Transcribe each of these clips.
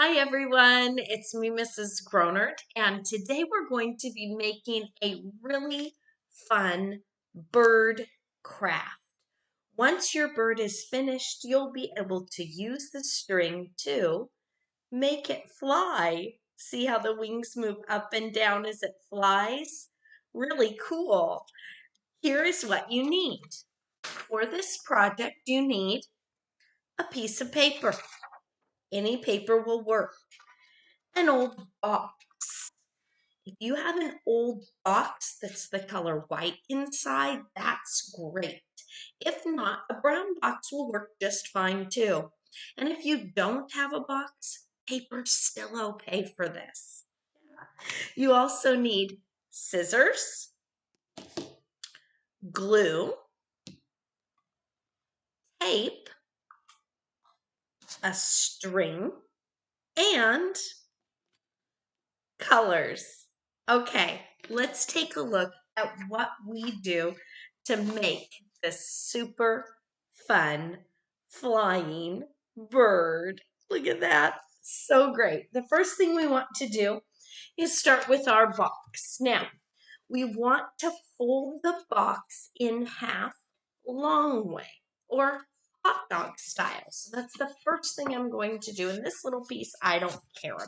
Hi everyone, it's me, Mrs. Gronert, and today we're going to be making a really fun bird craft. Once your bird is finished, you'll be able to use the string to make it fly. See how the wings move up and down as it flies? Really cool. Here is what you need. For this project, you need a piece of paper. Any paper will work. An old box. If you have an old box that's the color white inside, that's great. If not, a brown box will work just fine too. And if you don't have a box, paper's still okay for this. You also need scissors, glue, tape, a string, and colors. Okay, let's take a look at what we do to make this super fun flying bird. Look at that. So great. The first thing we want to do is start with our box. Now, we want to fold the box in half long way or hot dog style. So that's the first thing I'm going to do. And this little piece I don't care about.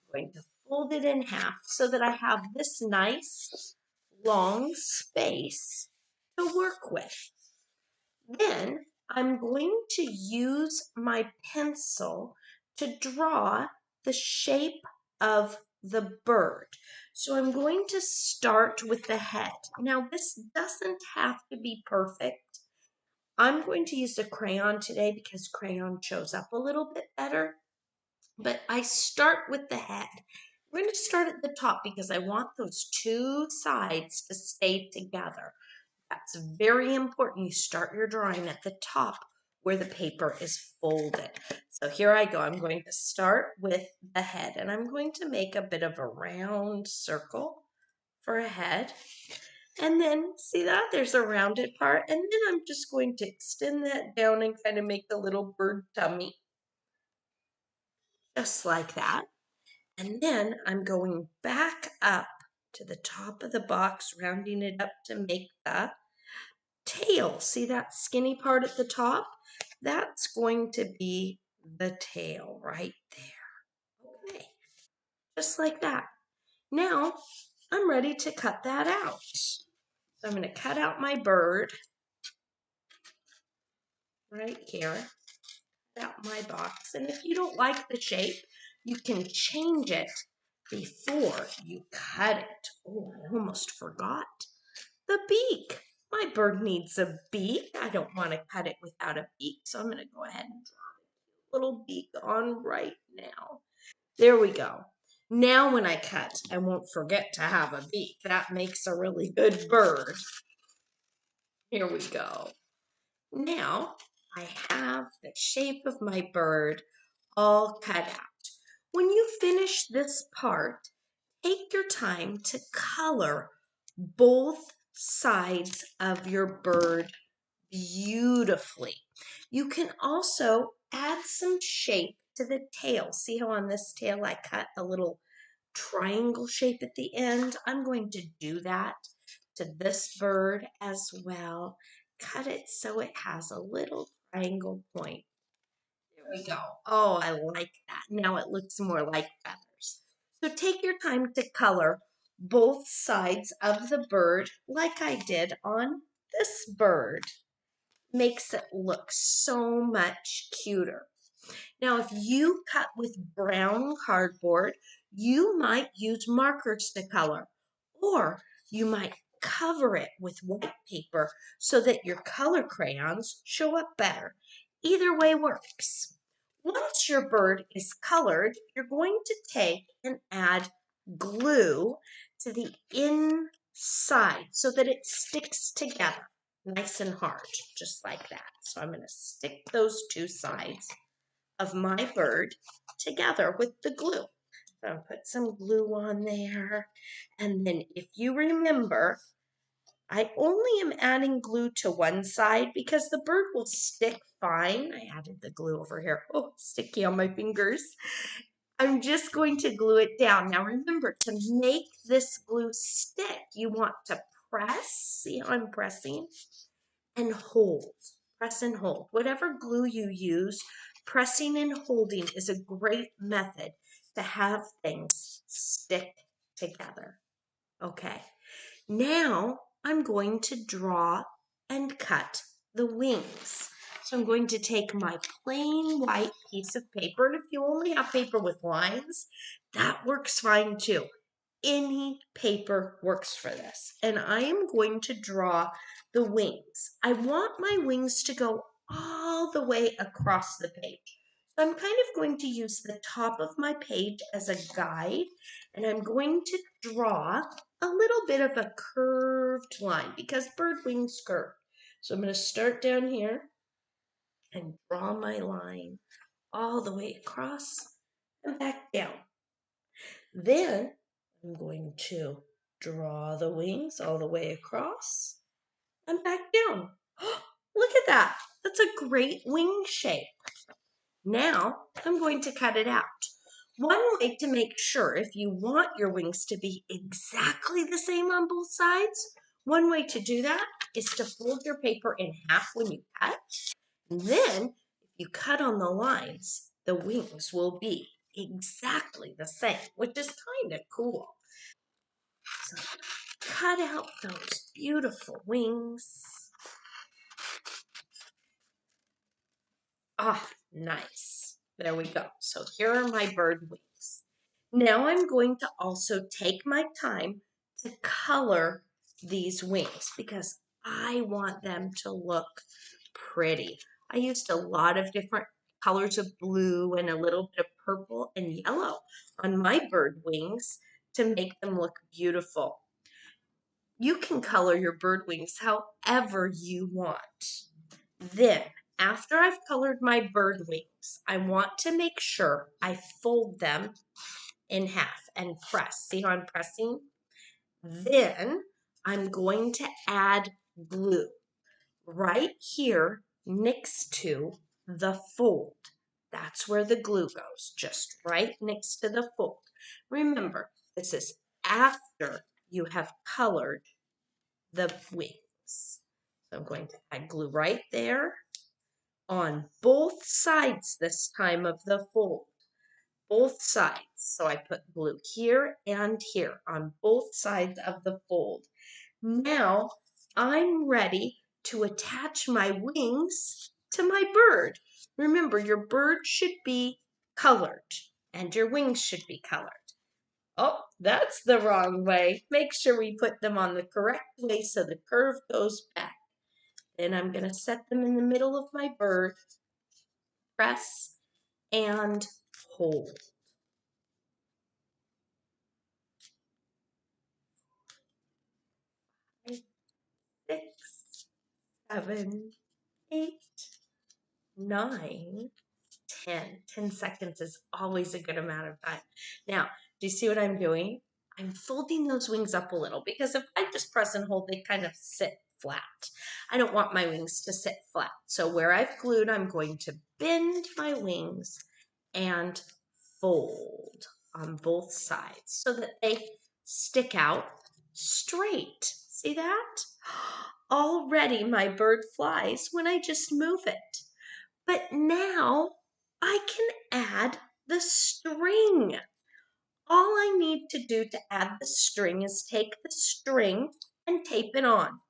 I'm going to fold it in half so that I have this nice long space to work with. Then I'm going to use my pencil to draw the shape of the bird. So I'm going to start with the head. Now this doesn't have to be perfect. I'm going to use a crayon today because crayon shows up a little bit better. But I start with the head. We're going to start at the top because I want those two sides to stay together. That's very important. You start your drawing at the top where the paper is folded. So here I go. I'm going to start with the head, and I'm going to make a bit of a round circle for a head. And then see that? There's a rounded part. And then I'm just going to extend that down and kind of make the little bird tummy. Just like that. And then I'm going back up to the top of the box, rounding it up to make the tail. See that skinny part at the top? That's going to be the tail right there. Okay, just like that. Now I'm ready to cut that out. So I'm going to cut out my bird right here, cut out my box. And if you don't like the shape, you can change it before you cut it. Oh, I almost forgot the beak. My bird needs a beak. I don't want to cut it without a beak, so I'm going to go ahead and draw a little beak on right now. There we go. Now when I cut, I won't forget to have a beak. That makes a really good bird. Here we go. Now I have the shape of my bird all cut out. When you finish this part, take your time to color both sides of your bird beautifully. You can also add some shape to the tail. See how on this tail I cut a little triangle shape at the end? I'm going to do that to this bird as well. Cut it so it has a little triangle point. There we go. Oh, I like that. Now it looks more like feathers. So take your time to color both sides of the bird like I did on this bird. Makes it look so much cuter. Now, if you cut with brown cardboard, you might use markers to color, or you might cover it with white paper so that your color crayons show up better. Either way works. Once your bird is colored, you're going to take and add glue to the inside so that it sticks together nice and hard, just like that. So I'm going to stick those two sides of my bird together with the glue. So I'll put some glue on there. And then if you remember, I only am adding glue to one side because the bird will stick fine. I added the glue over here. Oh, sticky on my fingers. I'm just going to glue it down. Now remember, to make this glue stick, you want to press. See how I'm pressing? And hold. Press and hold. Whatever glue you use, pressing and holding is a great method to have things stick together. Okay, now I'm going to draw and cut the wings. So I'm going to take my plain white piece of paper, and if you only have paper with lines, that works fine too. Any paper works for this. And I am going to draw the wings. I want my wings to go all the way across the page. So I'm kind of going to use the top of my page as a guide, and I'm going to draw a little bit of a curved line because bird wings curve. So I'm going to start down here and draw my line all the way across and back down. Then I'm going to draw the wings all the way across and back down. Look at that. That's a great wing shape. Now I'm going to cut it out. One way to make sure if you want your wings to be exactly the same on both sides, one way to do that is to fold your paper in half when you cut. And then if you cut on the lines, the wings will be exactly the same, which is kind of cool. So cut out those beautiful wings. Ah, nice. There we go. So here are my bird wings. Now I'm going to also take my time to color these wings because I want them to look pretty. I used a lot of different colors of blue and a little bit of purple and yellow on my bird wings to make them look beautiful. You can color your bird wings however you want. Then, after I've colored my bird wings, I want to make sure I fold them in half and press. See how I'm pressing? Then I'm going to add glue right here next to the fold. That's where the glue goes, just right next to the fold. Remember, this is after you have colored the wings. So I'm going to add glue right there on both sides this time of the fold. Both sides. So I put glue here and here on both sides of the fold. Now I'm ready to attach my wings to my bird. Remember, your bird should be colored and your wings should be colored. Oh, that's the wrong way. Make sure we put them on the correct way so the curve goes back. Then I'm going to set them in the middle of my bird, press, and hold. 5, 6, 7, 8, 9, 10. 10 seconds is always a good amount of time. Now, do you see what I'm doing? I'm folding those wings up a little because if I just press and hold, they kind of sit flat. I don't want my wings to sit flat. So where I've glued, I'm going to bend my wings and fold on both sides so that they stick out straight. See that? Already my bird flies when I just move it. But now I can add the string. All I need to do to add the string is take the string and tape it on.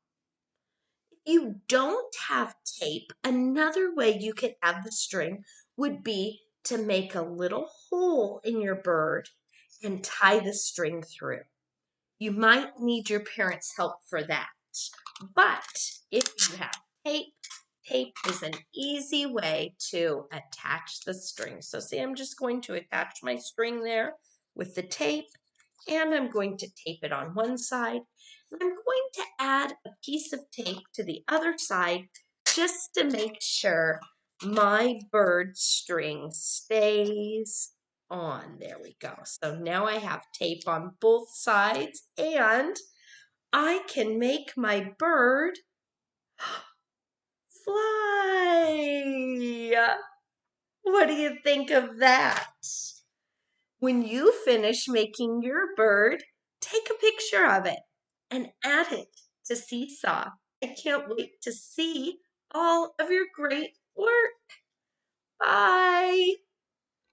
If you don't have tape, another way you could add the string would be to make a little hole in your bird and tie the string through. You might need your parents' help for that. But if you have tape, tape is an easy way to attach the string. So see, I'm just going to attach my string there with the tape, and I'm going to tape it on one side. And I'm going to add a piece of tape to the other side just to make sure my bird string stays on. There we go. So now I have tape on both sides, and I can make my bird fly. What do you think of that? When you finish making your bird, take a picture of it and add it to Seesaw. I can't wait to see all of your great work. Bye.